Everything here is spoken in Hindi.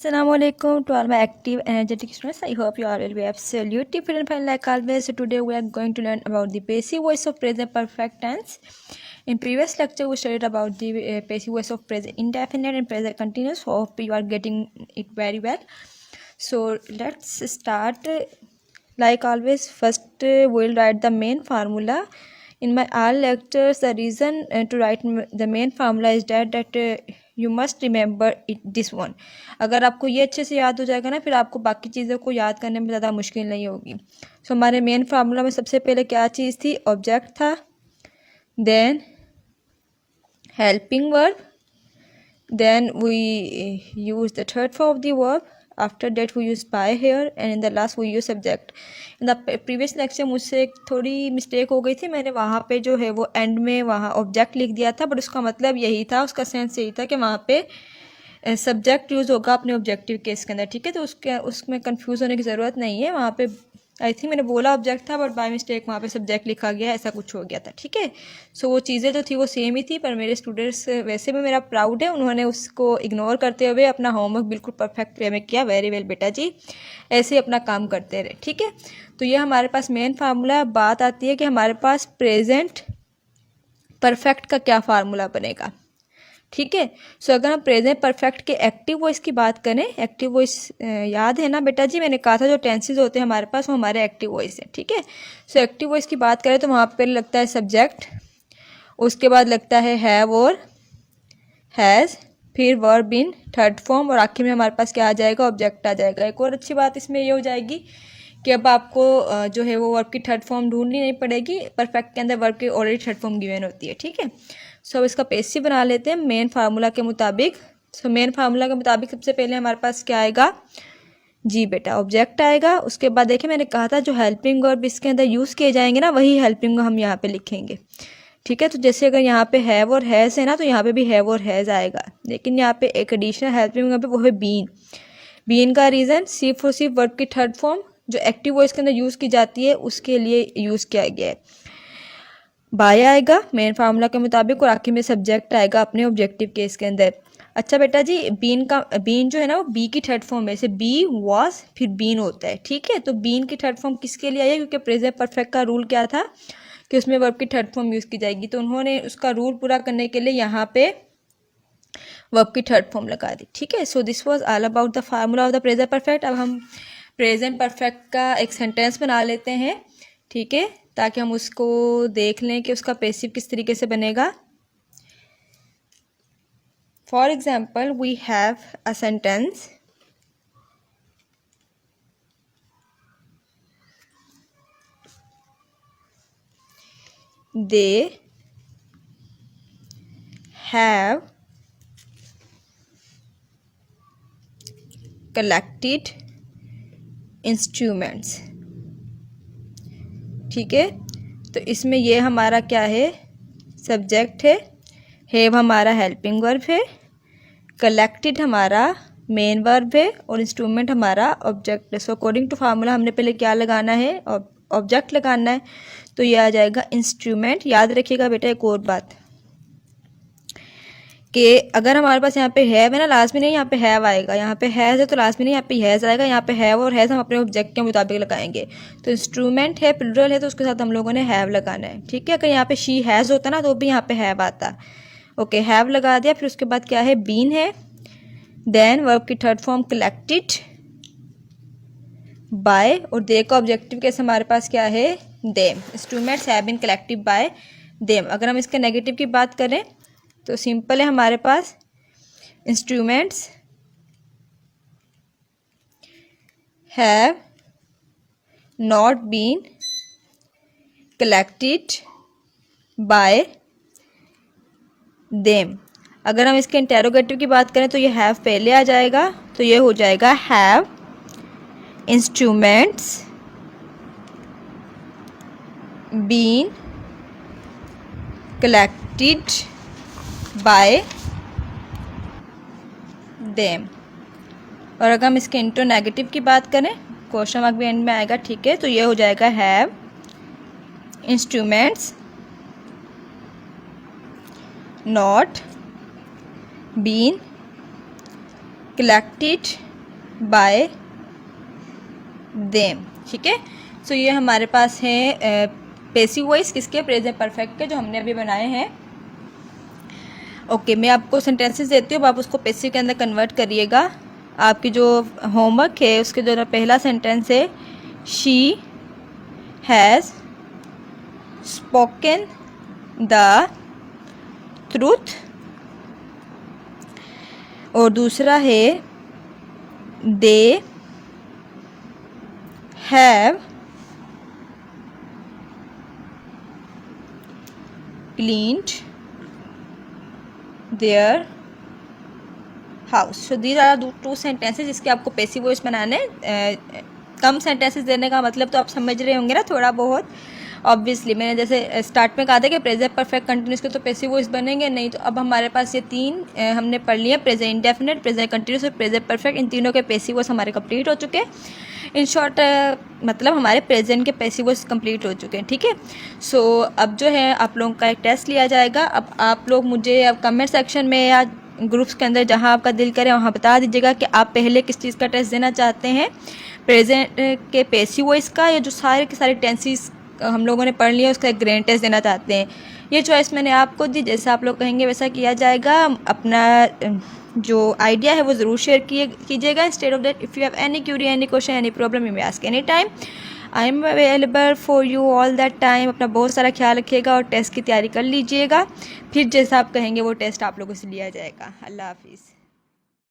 Assalamualaikum to all my active energetic students. I hope you all will be absolutely fit and fine like always. So today we are going to learn about the passive voice of present perfect tense. In previous lecture we studied about the passive voice of present indefinite and present continuous. Hope you are getting it very well. So let's start. Like always, first we'll write the main formula. In my all lectures, the reason to write the main formula is that you must remember it this one. अगर आपको ये अच्छे से याद हो जाएगा ना, फिर आपको बाकी चीज़ों को याद करने में ज़्यादा मुश्किल नहीं होगी. सो हमारे मेन फार्मूला में सबसे पहले क्या चीज़ थी? ऑब्जेक्ट था, then helping verb, then we use the third form of the verb. After that we use by here and in the last we use subject. In the previous lecture मुझसे एक थोड़ी मिस्टेक हो गई थी. मैंने वहाँ पे जो है वो एंड में वहाँ ऑब्जेक्ट लिख दिया था, बट उसका मतलब यही था, उसका सेंस यही था कि वहाँ पे सब्जेक्ट यूज़ होगा अपने ऑब्जेक्टिव केस के अंदर. ठीक है, तो उसमें कंफ्यूज होने की ज़रूरत नहीं है. वहाँ पे आई थिंक मैंने बोला ऑब्जेक्ट था, बट बाय मिस्टेक वहाँ पे सब्जेक्ट लिखा गया, ऐसा कुछ हो गया था. ठीक है, सो वो चीज़ें जो थी वो सेम ही थी, पर मेरे स्टूडेंट्स वैसे भी मेरा प्राउड है, उन्होंने उसको इग्नोर करते हुए अपना होमवर्क बिल्कुल परफेक्ट वे में किया. वेरी वेल बेटा जी, ऐसे ही अपना काम करते रहे. ठीक है, तो ये हमारे पास मेन फार्मूला. बात आती है कि हमारे पास प्रेजेंट परफेक्ट का क्या फार्मूला बनेगा. ठीक है, सो अगर हम प्रेजेंट परफेक्ट के एक्टिव वॉइस की बात करें, एक्टिव वॉइस याद है ना बेटा जी, मैंने कहा था जो टेंसेज होते हैं हमारे पास वो हमारे एक्टिव वॉइस है. ठीक है, सो एक्टिव वॉइस की बात करें तो वहाँ पर लगता है सब्जेक्ट, उसके बाद लगता है हैव और हैज़, फिर वर्ब इन थर्ड फॉर्म, और आखिर में हमारे पास क्या आ जाएगा? ऑब्जेक्ट आ जाएगा. एक और अच्छी बात इसमें ये हो जाएगी कि अब आपको जो है वो वर्ब की थर्ड फॉर्म ढूंढनी नहीं पड़ेगी. परफेक्ट के अंदर वर्ब की ऑलरेडी थर्ड फॉर्म गिवन होती है. ठीक है, सो अब इसका पेसिव बना लेते हैं मेन फार्मूला के मुताबिक. सो मेन फार्मूला के मुताबिक सबसे पहले हमारे पास क्या आएगा? जी बेटा, ऑब्जेक्ट आएगा. उसके बाद देखिए मैंने कहा था जो हेल्पिंग वर्ब इसके अंदर यूज़ किए जाएंगे ना, वही हेल्पिंग हम यहाँ पे लिखेंगे. ठीक है, तो जैसे अगर यहाँ पे हैव और हैज़ है ना, तो यहाँ पे भी हैव और हैज़ आएगा. लेकिन यहाँ पे एक एडिशनल हेल्पिंग वर्ब है, वो है बीन. बीन का रीज़न सिर्फ और सिर्फ वर्ब की थर्ड फॉर्म जो एक्टिव वॉइस के अंदर यूज़ की जाती है उसके लिए यूज़ किया गया है. बाय आएगा मेन फार्मूला के मुताबिक, और आखिर में सब्जेक्ट आएगा अपने ऑब्जेक्टिव केस के अंदर. अच्छा बेटा जी, बीन जो है ना वो बी की थर्ड फॉर्म है. जैसे बी वॉज फिर बीन होता है. ठीक है, तो बीन की थर्ड फॉर्म किसके लिए आई है? क्योंकि प्रेजेंट परफेक्ट का रूल क्या था कि उसमें वर्ब की थर्ड फॉर्म यूज़ की जाएगी, तो उन्होंने उसका रूल पूरा करने के लिए यहाँ पे वर्ब की थर्ड फॉर्म लगा दी. ठीक है, so this was all about the formula of the present perfect. अब हम प्रेजेंट परफेक्ट का एक सेंटेंस बना लेते हैं. ठीक है, ताकि हम उसको देख लें कि उसका पैसिव किस तरीके से बनेगा. For example we have a sentence, they have collected instruments. ठीक है, तो इसमें ये हमारा क्या है? सब्जेक्ट है, हैव हमारा हेल्पिंग वर्ब है, कलेक्टेड हमारा मेन वर्ब है, और इंस्ट्रूमेंट हमारा ऑब्जेक्ट है. सो अकॉर्डिंग टू फार्मूला हमने पहले क्या लगाना है? ऑब्जेक्ट लगाना है, तो ये आ जाएगा इंस्ट्रूमेंट. याद रखिएगा बेटा एक और बात कि अगर हमारे पास यहाँ पे हैव है ना, लास्ट में नहीं यहाँ पे हैव आएगा. यहाँ पे हैज़ है तो लास्ट में नहीं यहाँ पे हैज़ आएगा. यहाँ पे हैव और हैज़ हम अपने ऑब्जेक्ट के मुताबिक लगाएंगे. तो इंस्ट्रूमेंट है, प्लूरल है, तो उसके साथ हम लोगों ने हैव लगाना है. ठीक है, अगर यहाँ पे शी हैज़ होता ना तो भी यहाँ पे हैव आता. ओके, हैव लगा दिया. फिर उसके बाद क्या है? बीन है, देन वर्ब की थर्ड फॉर्म कलेक्टेड बाय, और दे का ऑब्जेक्टिव केस हमारे पास क्या है? Them. Instruments have been collected by them. अगर हम इसके नेगेटिव की बात करें तो सिंपल है हमारे पास instruments have not been collected by them. अगर हम इसके इंटेरोगेटिव की बात करें तो ये हैव पहले आ जाएगा, तो ये हो जाएगा have instruments been collected by them. और अगर हम इसके इंटो नेगेटिव की बात करें, क्वेश्चन मार्क भी एंड में आएगा. ठीक है, तो ये हो जाएगा have instruments not been collected by them. ठीक है, सो ये हमारे पास है पैसिव वॉइस किसके, प्रेजेंट परफेक्ट के, जो हमने अभी बनाए हैं। ओके, मैं आपको सेंटेंसेस देती हूँ, आप उसको पैसिव के अंदर कन्वर्ट करिएगा। आपकी जो होमवर्क है उसके जो पहला सेंटेंस है, she has spoken the truth, और दूसरा है they have cleaned their house. So these are two sentences जिसके आपको पैसिव वॉइस बनाने। कम सेंटेंसेस देने का मतलब तो आप समझ रहे होंगे ना थोड़ा बहुत। ऑब्वियसली मैंने जैसे स्टार्ट में कहा था कि प्रेजेंट परफेक्ट कंटिन्यूस के तो पैसिव वॉइस बनेंगे नहीं, तो अब हमारे पास ये तीन हमने पढ़ लिए, प्रेजेंट इंडेफिनिट, प्रेजेंट कंटिन्यूस और प्रेजेंट परफेक्ट। इन तीनों के पैसिव वॉइस हमारे कंप्लीट हो चुके हैं। इन शॉर्ट मतलब हमारे प्रेजेंट के पैसिव वॉइस कंप्लीट हो चुके हैं। ठीक है, सो अब जो है आप लोगों का एक टेस्ट लिया जाएगा। अब आप लोग मुझे अब कमेंट सेक्शन में या ग्रुप्स के अंदर जहाँ आपका दिल करे वहाँ बता दीजिएगा कि आप पहले किस चीज़ का टेस्ट देना चाहते हैं, प्रेजेंट के पैसिव वॉइस का, या जो सारे के सारे टेंसेस हम लोगों ने पढ़ लिया उसका एक ग्रैंड टेस्ट देना चाहते हैं। ये चॉइस मैंने आपको दी, जैसा आप लोग कहेंगे वैसा किया जाएगा। अपना जो आइडिया है वो ज़रूर शेयर कीजिएगा। Instead of that, if you have any Curie, any question, any problem, you may ask any time. I am available for you all that time. अपना बहुत सारा ख्याल रखिएगा और टेस्ट की तैयारी कर लीजिएगा। फिर जैसा आप कहेंगे वो टेस्ट आप लोगों से लिया जाएगा। अल्लाह हाफिज़।